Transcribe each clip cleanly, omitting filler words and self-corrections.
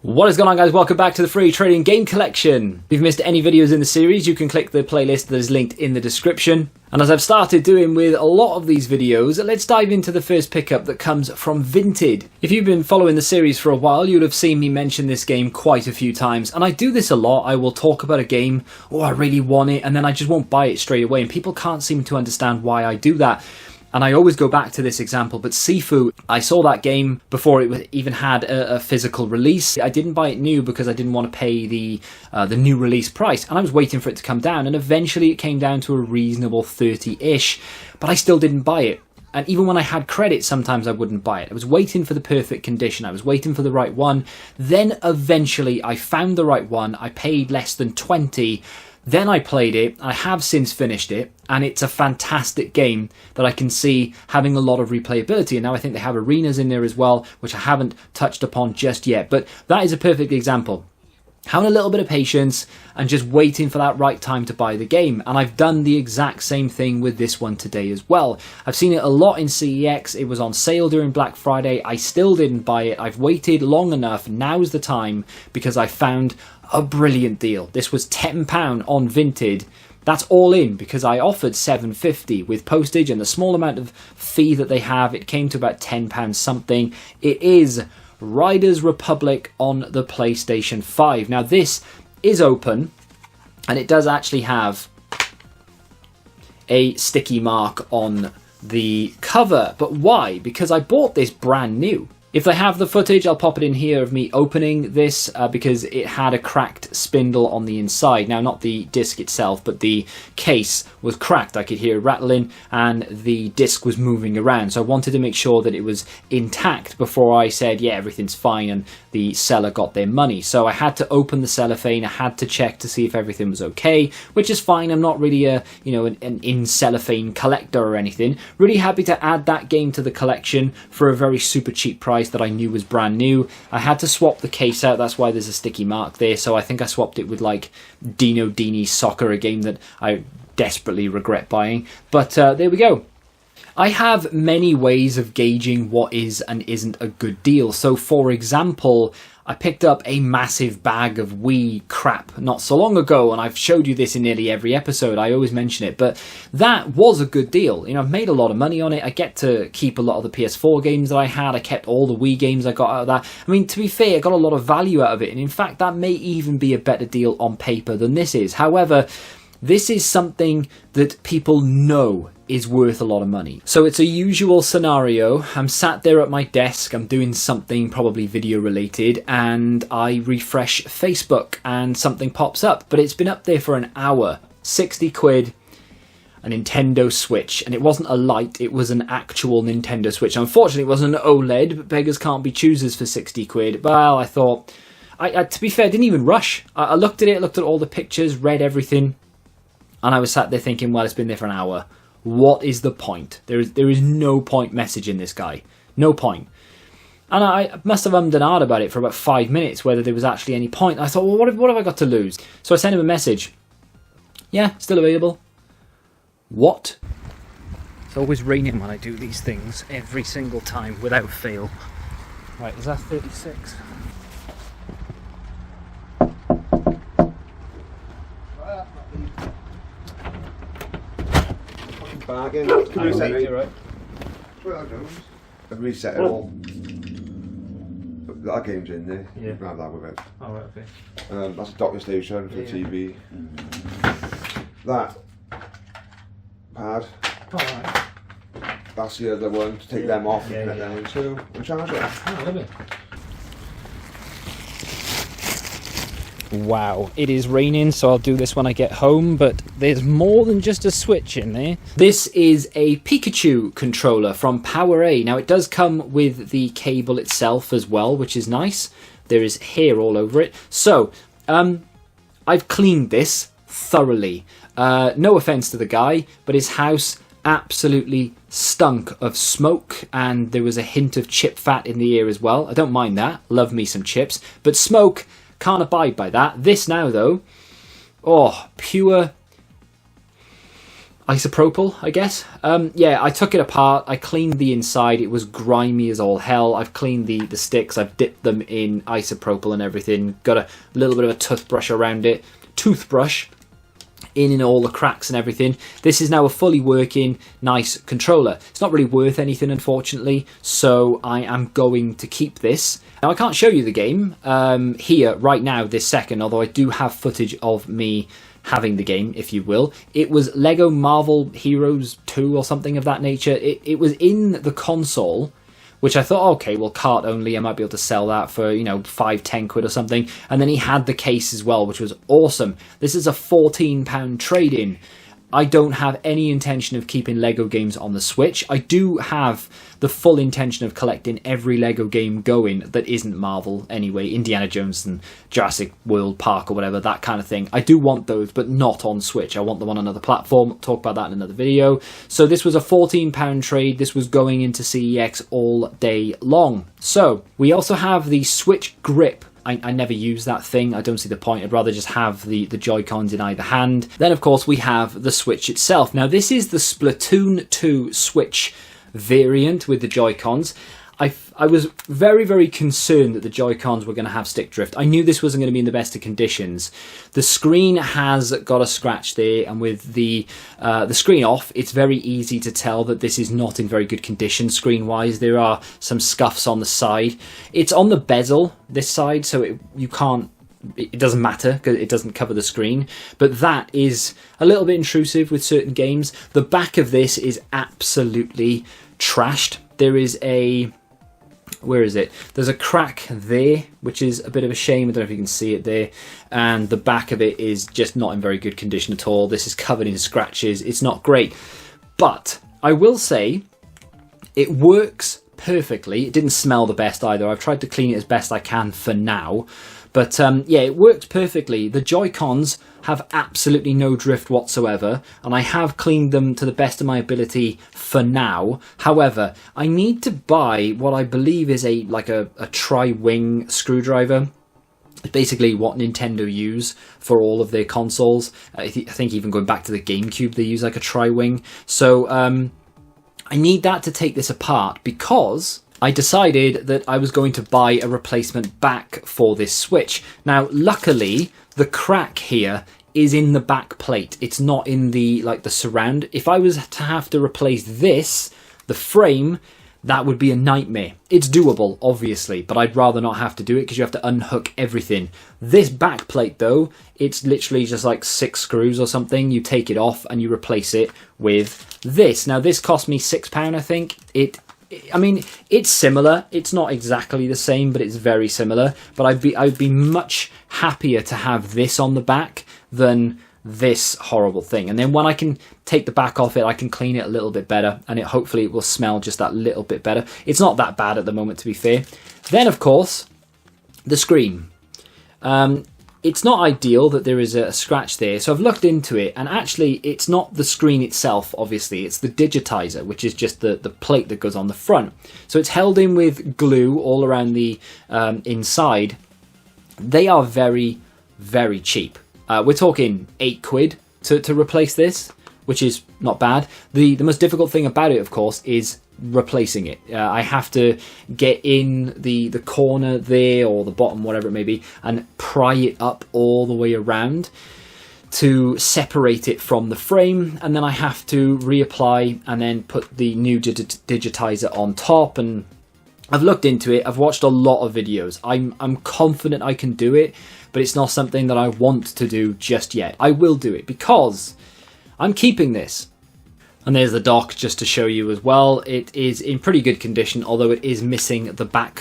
What is going on, guys? Welcome back to the free trading game collection. If you've missed any videos in the series, you can click the playlist that is linked in the description. And as I've started doing with a lot of these videos, let's dive into the first pickup that comes from Vinted. If you've been following the series for a while, you'll have seen me mention this game quite a few times. And I do this a lot. I will talk about a game, oh, I really want it, and then I just won't buy it straight away. And people can't seem to understand why I do that. And I always go back to this example, but Sifu, I saw that game before it even had a physical release. I didn't buy it new because I didn't want to pay the new release price, and I was waiting for it to come down, and eventually it came down to a reasonable 30-ish, but I still didn't buy it. And even when I had credit, sometimes I wouldn't buy it. I was waiting for the perfect condition. I was waiting for the right one. Then eventually I found the right one. I paid less than 20. Then I played it, I have since finished it, and it's a fantastic game that I can see having a lot of replayability. And now I think they have arenas in there as well, which I haven't touched upon just yet. But that is a perfect example. Having a little bit of patience and just waiting for that right time to buy the game. And I've done the exact same thing with this one today as well. I've seen it a lot in CEX. It was on sale during Black Friday. I still didn't buy it. I've waited long enough. Now's the time because I found a brilliant deal. This was £10 on Vinted. That's all in because I offered $7.50 with postage and the small amount of fee that they have. It came to about £10 something. It is Riders Republic on the PlayStation 5. Now this is open and it does actually have a sticky mark on the cover. But why? Because I bought this brand new. If they have the footage, I'll pop it in here of me opening this because it had a cracked spindle on the inside. Now, not the disc itself, but the case was cracked. I could hear it rattling and the disc was moving around. So I wanted to make sure that it was intact before I said, yeah, everything's fine, and the seller got their money. So I had to open the cellophane. I had to check to see if everything was okay, which is fine. I'm not really an in cellophane collector or anything. Really happy to add that game to the collection for a very super cheap price that I knew was brand new. I had to swap the case out, that's why there's a sticky mark there. So I think I swapped it with like Dino Dini Soccer, a game that I desperately regret buying. But there we go. I have many ways of gauging what is and isn't a good deal. So for example, I picked up a massive bag of Wii crap not so long ago, and I've showed you this in nearly every episode. I always mention it, but that was a good deal. You know, I've made a lot of money on it. I get to keep a lot of the PS4 games that I had. I kept all the Wii games I got out of that. I mean, to be fair, I got a lot of value out of it, and in fact, that may even be a better deal on paper than this is. However, this is something that people know is worth a lot of money. So it's a usual scenario. I'm sat there at my desk, I'm doing something probably video related, and I refresh Facebook and something pops up, but it's been up there for an hour. 60 quid, a Nintendo Switch, and it wasn't a Lite, it was an actual Nintendo Switch. Unfortunately, it wasn't an OLED, but beggars can't be choosers for 60 quid. Well, I thought, to be fair, I didn't even rush. I looked at it, looked at all the pictures, read everything, and I was sat there thinking, well, it's been there for an hour. What is the point? There is no point messaging this guy. No point. And I must have ummed and ahed about it for about 5 minutes, whether there was actually any point. I thought, well, what have I got to lose? So I sent him a message. Yeah, still available. What? It's always raining when I do these things, every single time, without fail. Right, is that 36? Bargain. Can reset it, right? I've reset it all. That game's in there. Yeah. You can have that with it. Oh, right, okay. That's a docking station for the TV. That pad. Oh, right. That's the other one to take them off and connect them into the charger. Oh, lovely. Wow, it is raining, so I'll do this when I get home, but there's more than just a Switch in there. This is a Pikachu controller from PowerA. Now, it does come with the cable itself as well, which is nice. There is hair all over it. So, I've cleaned this thoroughly. No offense to the guy, but his house absolutely stunk of smoke, and there was a hint of chip fat in the air as well. I don't mind that. Love me some chips. But smoke, can't abide by that. This now, though, oh, pure isopropyl, I guess. Yeah, I took it apart, I cleaned the inside, it was grimy as all hell. I've cleaned the sticks, I've dipped them in isopropyl and everything, got a little bit of a toothbrush around it, in all the cracks and everything. This is now a fully working, nice controller. It's not really worth anything, unfortunately, so I am going to keep this. Now, I can't show you the game here right now, this second, although I do have footage of me having the game, if you will. It was Lego Marvel Heroes 2 or something of that nature. It was in the console, which I thought, okay, well, cart only, I might be able to sell that for, you know, 5-10 quid or something. And then he had the case as well, which was awesome. This is a £14 trade-in. I don't have any intention of keeping Lego games on the Switch. I do have the full intention of collecting every Lego game going that isn't Marvel anyway, Indiana Jones and Jurassic World Park or whatever, that kind of thing. I do want those, but not on Switch. I want them on another platform. I'll talk about that in another video. So this was a £14 trade. This was going into CEX all day long. So we also have the Switch Grip. I never use that thing. I don't see the point. I'd rather just have the Joy-Cons in either hand. Then, of course, we have the Switch itself. Now, this is the Splatoon 2 Switch variant with the Joy-Cons. I was very, very concerned that the Joy-Cons were going to have stick drift. I knew this wasn't going to be in the best of conditions. The screen has got a scratch there, and with the screen off, it's very easy to tell that this is not in very good condition screen-wise. There are some scuffs on the side. It's on the bezel, this side, so it doesn't matter because it doesn't cover the screen, but that is a little bit intrusive with certain games. The back of this is absolutely trashed. There is where is it? There's a crack there, which is a bit of a shame. I don't know if you can see it there. And the back of it is just not in very good condition at all. This is covered in scratches. It's not great. But I will say it works perfectly. It didn't smell the best either. I've tried to clean it as best I can for now. But yeah, it works perfectly. The Joy-Cons have absolutely no drift whatsoever, and I have cleaned them to the best of my ability for now. However, I need to buy what I believe is a tri-wing screwdriver. It's basically what Nintendo use for all of their consoles. I think even going back to the GameCube, they use like a tri-wing. So I need that to take this apart because I decided that I was going to buy a replacement back for this Switch. Now, luckily, the crack here is in the back plate. It's not in the surround. If I was to have to replace this, the frame, that would be a nightmare. It's doable, obviously, but I'd rather not have to do it because you have to unhook everything. This back plate, though, it's literally just like 6 screws or something. You take it off and you replace it with this. Now, this cost me £6, I think. I mean, it's similar. It's not exactly the same, but it's very similar. But I'd be much happier to have this on the back than this horrible thing. And then when I can take the back off it, I can clean it a little bit better, and hopefully it will smell just that little bit better. It's not that bad at the moment, to be fair. Then, of course, the screen. It's not ideal that there is a scratch there, so I've looked into it, and actually it's not the screen itself, obviously, it's the digitizer, which is just the plate that goes on the front. So it's held in with glue all around the inside. They are very, very cheap. We're talking 8 quid to replace this, which is not bad. The most difficult thing about it, of course, is replacing it. I have to get in the corner there, or the bottom, whatever it may be, and pry it up all the way around to separate it from the frame, and then I have to reapply and then put the new digitizer on top. And I've looked into it, I've watched a lot of videos. I'm confident I can do it, but it's not something that I want to do just yet. I will do it because I'm keeping this. And there's the dock just to show you as well. It is in pretty good condition, although it is missing the back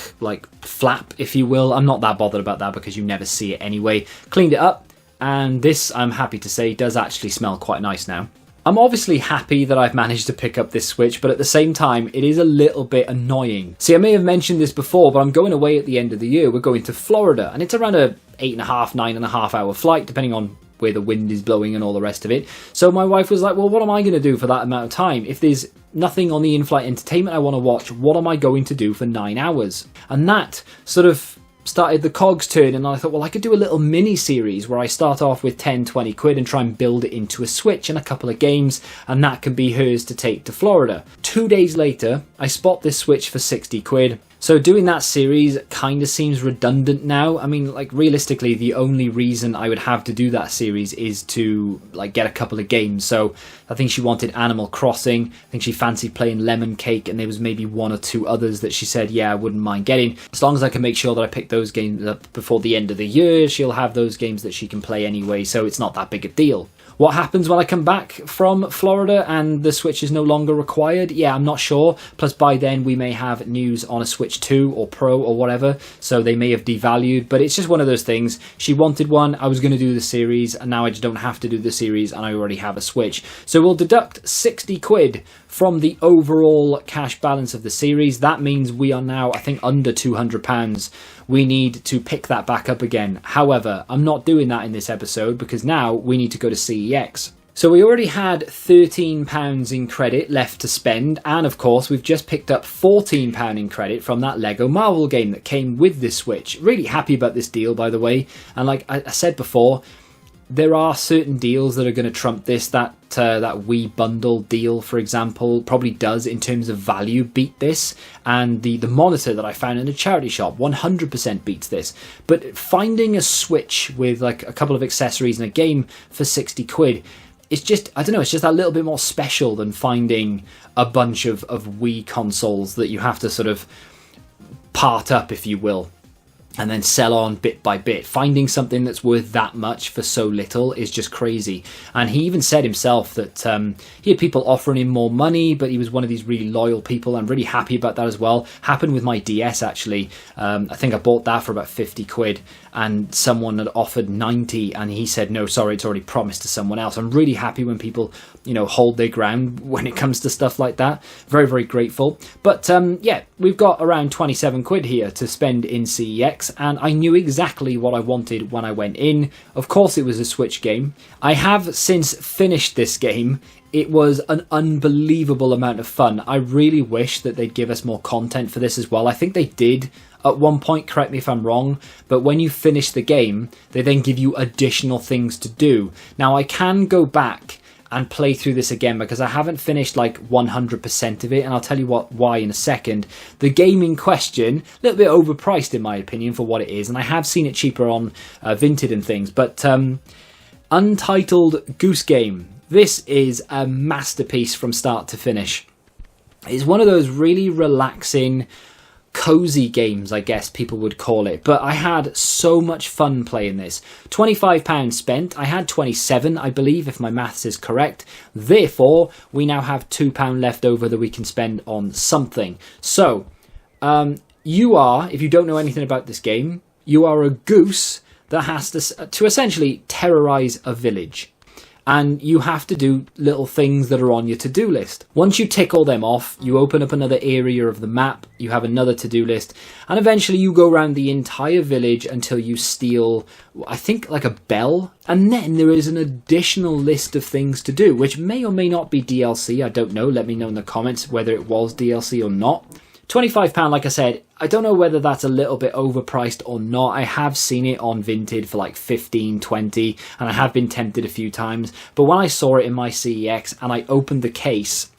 flap, if you will. I'm not that bothered about that because you never see it anyway. Cleaned it up, and this, I'm happy to say, does actually smell quite nice now. I'm obviously happy that I've managed to pick up this Switch, but at the same time, it is a little bit annoying. See, I may have mentioned this before, but I'm going away at the end of the year. We're going to Florida, and it's around a 8.5, 9.5 hour flight, depending on where the wind is blowing and all the rest of it. So my wife was like, well, what am I going to do for that amount of time? If there's nothing on the in-flight entertainment I want to watch, what am I going to do for 9 hours? And that sort of started the cogs turning, and I thought, well, I could do a little mini series where I start off with 10-20 quid and try and build it into a Switch and a couple of games, and that can be hers to take to Florida. 2 days later, I spot this Switch for 60 quid. So doing that series kind of seems redundant now. I mean, like, realistically, the only reason I would have to do that series is to, like, get a couple of games. So I think she wanted Animal Crossing. I think she fancied playing Lemon Cake, and there was maybe 1 or 2 others that she said, yeah, I wouldn't mind getting. As long as I can make sure that I pick those games up before the end of the year, she'll have those games that she can play anyway, so it's not that big a deal. What happens when I come back from Florida and the Switch is no longer required? Yeah, I'm not sure. Plus, by then, we may have news on a Switch 2 or Pro or whatever, so they may have devalued. But it's just one of those things. She wanted one, I was going to do the series, and now I just don't have to do the series, and I already have a Switch. So we'll deduct 60 quid from the overall cash balance of the series. That means we are now, I think, under £200. We need to pick that back up again. However, I'm not doing that in this episode because now we need to go to CEX. So we already had £13 in credit left to spend, and of course we've just picked up £14 in credit from that Lego Marvel game that came with this Switch. Really happy about this deal, by the way, and like I said before, there are certain deals that are going to trump this. That Wii bundle deal, for example, probably does, in terms of value, beat this. And the monitor that I found in a charity shop 100% beats this. But finding a Switch with like a couple of accessories and a game for 60 quid, it's just, I don't know, it's just that little bit more special than finding a bunch of Wii consoles that you have to sort of part up, if you will, and then sell on bit by bit. Finding something that's worth that much for so little is just crazy. And he even said himself that he had people offering him more money, but he was one of these really loyal people. I'm really happy about that as well. Happened with my DS, actually. I think I bought that for about 50 quid, and someone had offered 90, and he said, no, sorry, it's already promised to someone else. I'm really happy when people, you know, hold their ground when it comes to stuff like that. Very, very grateful. But yeah, we've got around 27 quid here to spend in CEX, and I knew exactly what I wanted when I went in. Of course it was a Switch game. I have since finished this game. It was an unbelievable amount of fun. I really wish that they'd give us more content for this as well. I think they did at one point, correct me if I'm wrong, but when you finish the game, they then give you additional things to do. Now, I can go back and play through this again because I haven't finished like 100% of it, and I'll tell you why in a second. The game in question, a little bit overpriced in my opinion for what it is, and I have seen it cheaper on Vinted and things, but Untitled Goose Game. This is a masterpiece from start to finish. It's one of those really relaxing, cozy games, I guess people would call it, but I had so much fun playing this. £25 spent. I had 27, I believe, if my maths is correct. Therefore, we now have £2 left over that we can spend on something. So, you are, if you don't know anything about this game, you are a goose that has to essentially terrorize a village. And you have to do little things that are on your to-do list. Once you tick all them off, you open up another area of the map, you have another to-do list, and eventually you go around the entire village until you steal, I think, like a bell. And then there is an additional list of things to do, which may or may not be DLC, I don't know. Let me know in the comments whether it was DLC or not. £25, like I said, I don't know whether that's a little bit overpriced or not. I have seen it on Vinted for like 15, 20, and I have been tempted a few times. But when I saw it in my CEX and I opened the case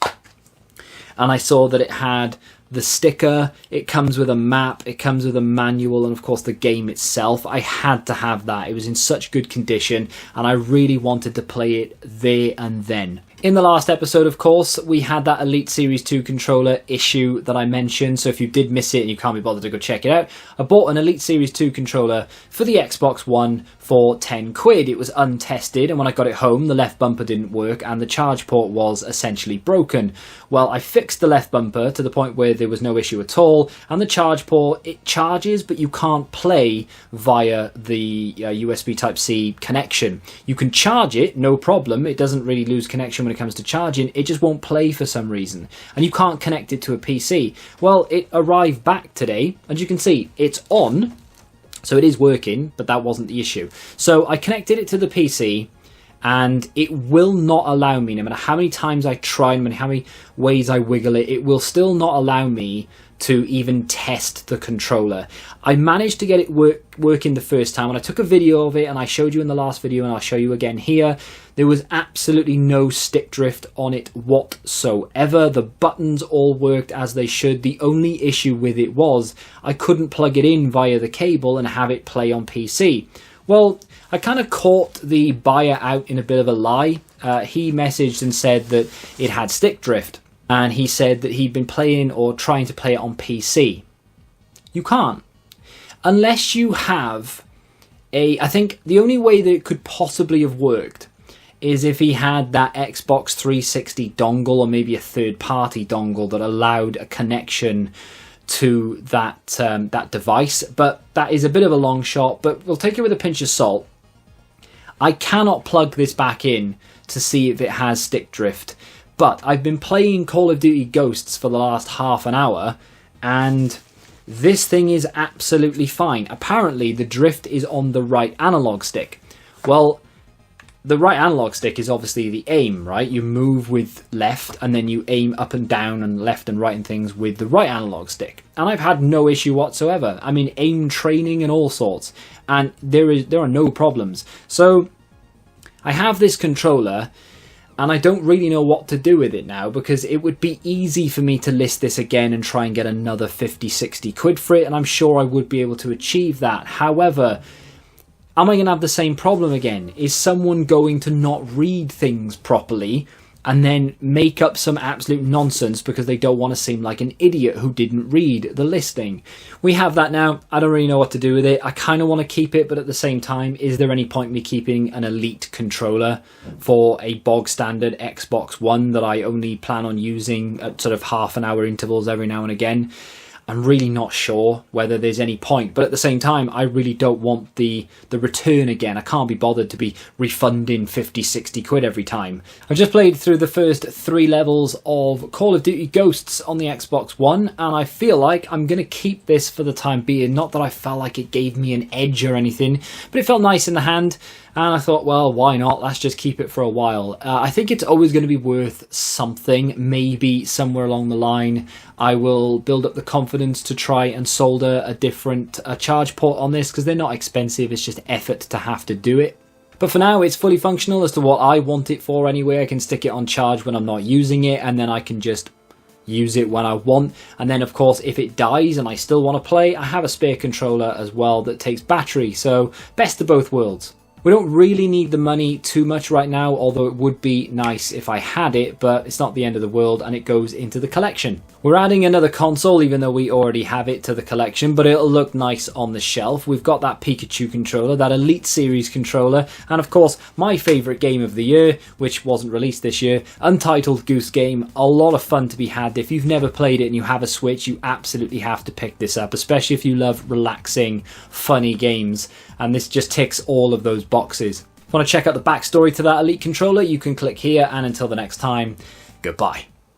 and I saw that it had the sticker, it comes with a map, it comes with a manual, and of course the game itself, I had to have that. It was in such good condition and I really wanted to play it there and then. In the last episode, of course, we had that Elite Series 2 controller issue that I mentioned, so if you did miss it and you can't be bothered to go check it out, I bought an Elite Series 2 controller for the Xbox One for 10 quid. It was untested, and when I got it home, the left bumper didn't work, and the charge port was essentially broken. Well, I fixed the left bumper to the point where there was no issue at all, and the charge port, it charges, but you can't play via the USB Type-C connection. You can charge it, no problem, it doesn't really lose connection when it comes to charging, it just won't play for some reason, and you can't connect it to a PC. Well, it arrived back today, and you can see it's on, so it is working, but that wasn't the issue. So I connected it to the PC, and it will not allow me, no matter how many times I try, no matter how many ways I wiggle it, it will still not allow me to even test the controller. I managed to get it working the first time, and I took a video of it and I showed you in the last video, and I'll show you again here. There was absolutely no stick drift on it whatsoever. The buttons all worked as they should. The only issue with it was I couldn't plug it in via the cable and have it play on PC. Well, I kind of caught the buyer out in a bit of a lie. He messaged and said that it had stick drift, and he said that he'd been playing or trying to play it on PC. You can't. Unless you have I think the only way that it could possibly have worked is if he had that Xbox 360 dongle, or maybe a third-party dongle that allowed a connection to that device. But that is a bit of a long shot, but we'll take it with a pinch of salt. I cannot plug this back in to see if it has stick drift, but I've been playing Call of Duty Ghosts for the last half an hour, and this thing is absolutely fine. Apparently the drift is on the right analog stick. Well, the right analog stick is obviously the aim, right? You move with left, and then you aim up and down and left and right and things with the right analog stick. And I've had no issue whatsoever. I mean, aim training and all sorts, and there are no problems. So I have this controller, and I don't really know what to do with it now, because it would be easy for me to list this again and try and get another 50-60 quid for it, and I'm sure I would be able to achieve that. However, am I going to have the same problem again? Is someone going to not read things properly and then make up some absolute nonsense because they don't want to seem like an idiot who didn't read the listing? We have that now. I don't really know what to do with it. I kind of want to keep it, but at the same time, is there any point in me keeping an Elite controller for a bog standard Xbox One that I only plan on using at sort of half an hour intervals every now and again? I'm really not sure whether there's any point, but at the same time, I really don't want the return again. I can't be bothered to be refunding 50-60 quid every time. I've just played through the first 3 levels of Call of Duty Ghosts on the Xbox One, and I feel like I'm going to keep this for the time being. Not that I felt like it gave me an edge or anything, but it felt nice in the hand. And I thought, well, why not? Let's just keep it for a while. I think it's always going to be worth something. Maybe somewhere along the line, I will build up the confidence to try and solder a different charge port on this, because they're not expensive. It's just effort to have to do it. But for now, it's fully functional as to what I want it for anyway. I can stick it on charge when I'm not using it, and then I can just use it when I want. And then, of course, if it dies and I still want to play, I have a spare controller as well that takes battery. So, best of both worlds. We don't really need the money too much right now, although it would be nice if I had it, but it's not the end of the world, and it goes into the collection. We're adding another console, even though we already have it, to the collection, but it'll look nice on the shelf. We've got that Pikachu controller, that Elite Series controller, and of course, my favourite game of the year, which wasn't released this year, Untitled Goose game. A lot of fun to be had. If you've never played it and you have a Switch, you absolutely have to pick this up, especially if you love relaxing, funny games, and this just ticks all of those boxes. If you want to check out the backstory to that Elite controller, you can click here, and until the next time, goodbye.